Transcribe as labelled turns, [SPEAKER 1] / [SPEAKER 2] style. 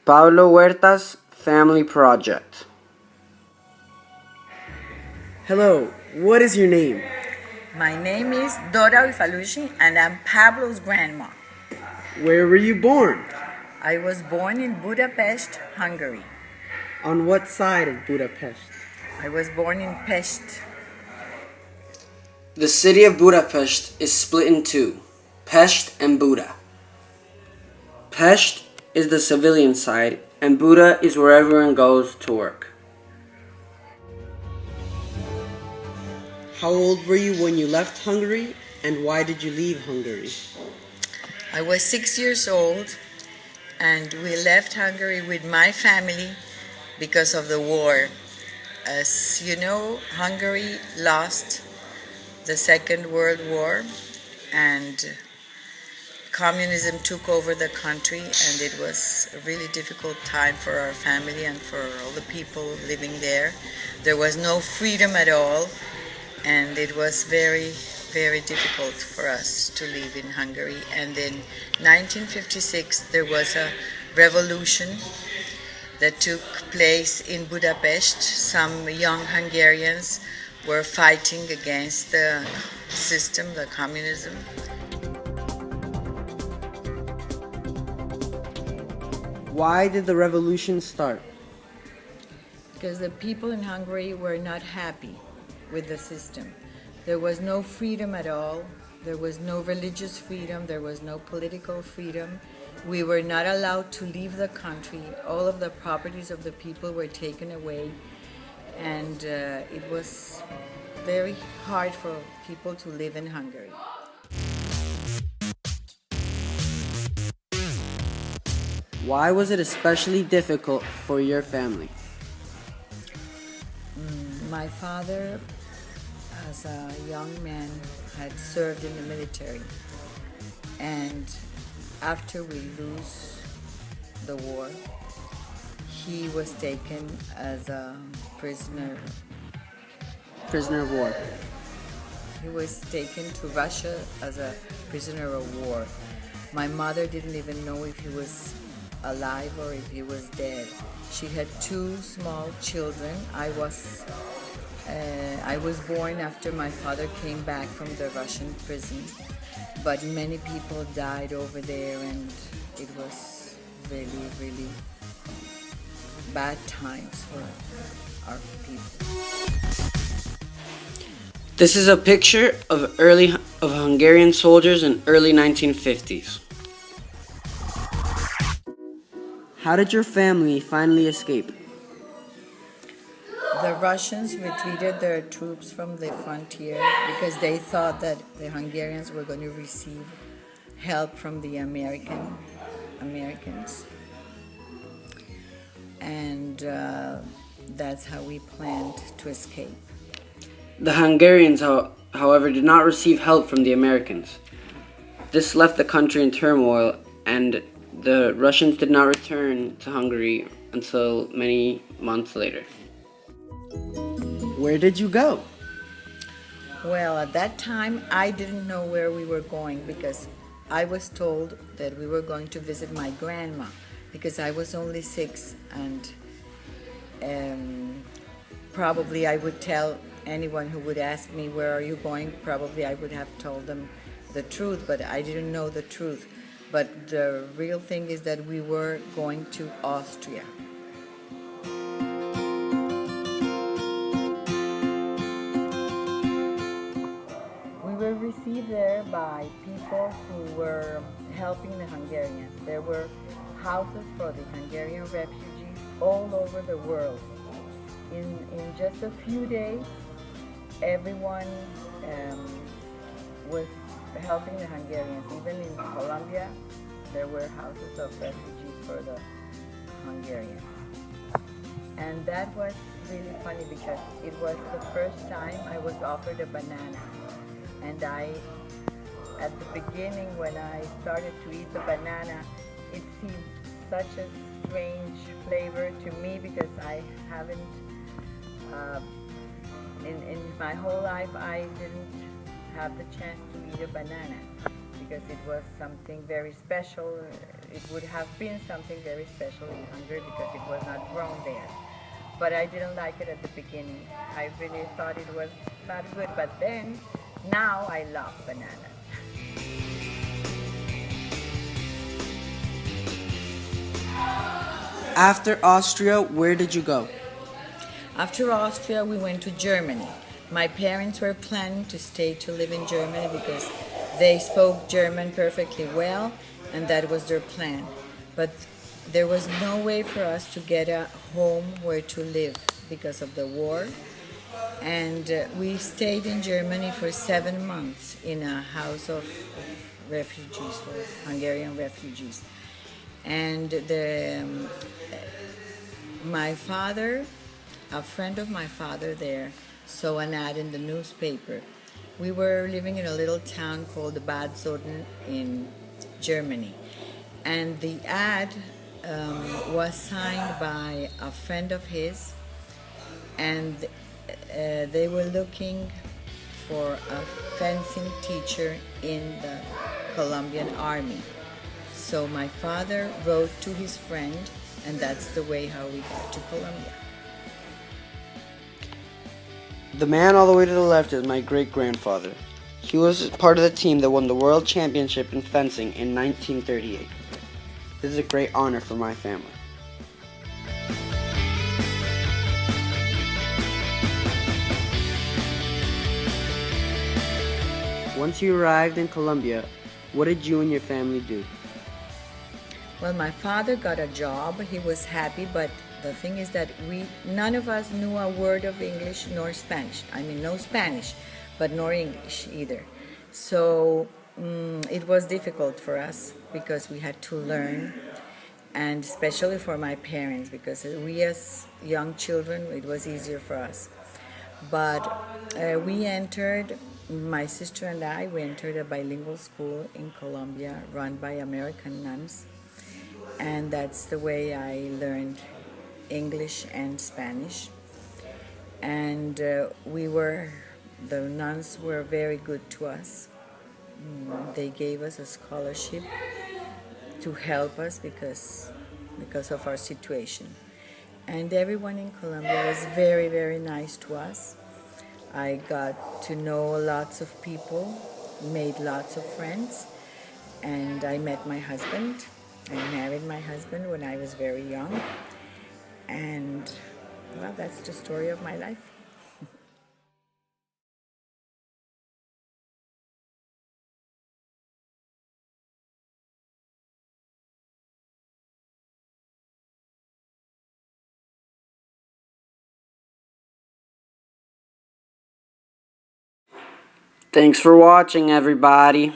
[SPEAKER 1] Pablo Huerta's Family Project. Hello, what is your name?
[SPEAKER 2] My name is Dora Ifalushi and I'm Pablo's grandma.
[SPEAKER 1] Where were you born?
[SPEAKER 2] I was born in Budapest, Hungary.
[SPEAKER 1] On what side of Budapest?
[SPEAKER 2] I was born in Pest.
[SPEAKER 1] The city of Budapest is split in two, Pest and Buda. Pest is the civilian side, and Buda is where everyone goes to work. How old were you when you left Hungary, and why did you leave Hungary?
[SPEAKER 2] I was 6 years old and we left Hungary with my family because of the war. As you know, Hungary lost the Second World War and communism took over the country, and it was a really difficult time for our family and for all the people living there. There was no freedom at all, and it was very, very difficult for us to live in Hungary. And in 1956 there was a revolution that took place in Budapest. Some young Hungarians were fighting against the system, the communism.
[SPEAKER 1] Why did the revolution start?
[SPEAKER 2] Because the people in Hungary were not happy with the system. There was no freedom at all. There was no religious freedom. There was no political freedom. We were not allowed to leave the country. All of the properties of the people were taken away. And it was very hard for people to live in Hungary.
[SPEAKER 1] Why was it especially difficult for your family?
[SPEAKER 2] My father, as a young man, had served in the military. And after we lose the war, he was taken as a prisoner.
[SPEAKER 1] Prisoner of war.
[SPEAKER 2] He was taken to Russia as a prisoner of war. My mother didn't even know if he was alive or if he was dead. She had two small children. I was born after my father came back from the Russian prison, but many people died over there, and it was really, really bad times for our people.
[SPEAKER 1] This is a picture of Hungarian soldiers in early 1950s. How did your family finally escape?
[SPEAKER 2] The Russians retreated their troops from the frontier because they thought that the Hungarians were going to receive help from the Americans. And that's how we planned to escape.
[SPEAKER 1] The Hungarians, however, did not receive help from the Americans. This left the country in turmoil, and the Russians did not return to Hungary until many months later. Where did you go?
[SPEAKER 2] Well, at that time, I didn't know where we were going because I was told that we were going to visit my grandma because I was only 6, and probably I would tell anyone who would ask me, where are you going? Probably I would have told them the truth, but I didn't know the truth. But the real thing is that we were going to Austria. We were received there by people who were helping the Hungarians. There were houses for the Hungarian refugees all over the world. In just a few days, everyone was helping the Hungarians. Even in Colombia, there were houses of refugees for the Hungarians. And that was really funny because it was the first time I was offered a banana. And at the beginning, when I started to eat the banana, it seemed such a strange flavor to me because I haven't, in my whole life, I didn't have the chance to eat a banana. because it was something very special. It would have been something very special in Hungary because it was not grown there. But I didn't like it at the beginning. I really thought it was not good, but then now I love bananas.
[SPEAKER 1] After Austria, where did you go?
[SPEAKER 2] After Austria, we went to Germany. My parents were planning to stay to live in Germany because they spoke German perfectly well, and that was their plan. But there was no way for us to get a home where to live because of the war. And we stayed in Germany for 7 months in a house of refugees, for Hungarian refugees. And my father, a friend of my father there, saw an ad in the newspaper. We were living in a little town called Bad Soden in Germany. And the ad was signed by a friend of his, and they were looking for a fencing teacher in the Colombian army. So my father wrote to his friend, and that's the way how we got to Colombia.
[SPEAKER 1] The man all the way to the left is my great-grandfather. He was part of the team that won the World Championship in fencing in 1938. This is a great honor for my family. Once you arrived in Colombia, what did you and your family do?
[SPEAKER 2] Well, my father got a job. He was happy, but the thing is that none of us knew a word of English nor Spanish. I mean, no Spanish, but nor English either. So it was difficult for us because we had to learn, and especially for my parents, because we as young children, it was easier for us. But my sister and I, we entered a bilingual school in Colombia run by American nuns. And that's the way I learned English and Spanish. And the nuns were very good to us. They gave us a scholarship to help us because of our situation. And everyone in Colombia was very, very nice to us. I got to know lots of people, made lots of friends, and I met my husband. I married my husband when I was very young, and well, that's the story of my life.
[SPEAKER 1] Thanks for watching, everybody.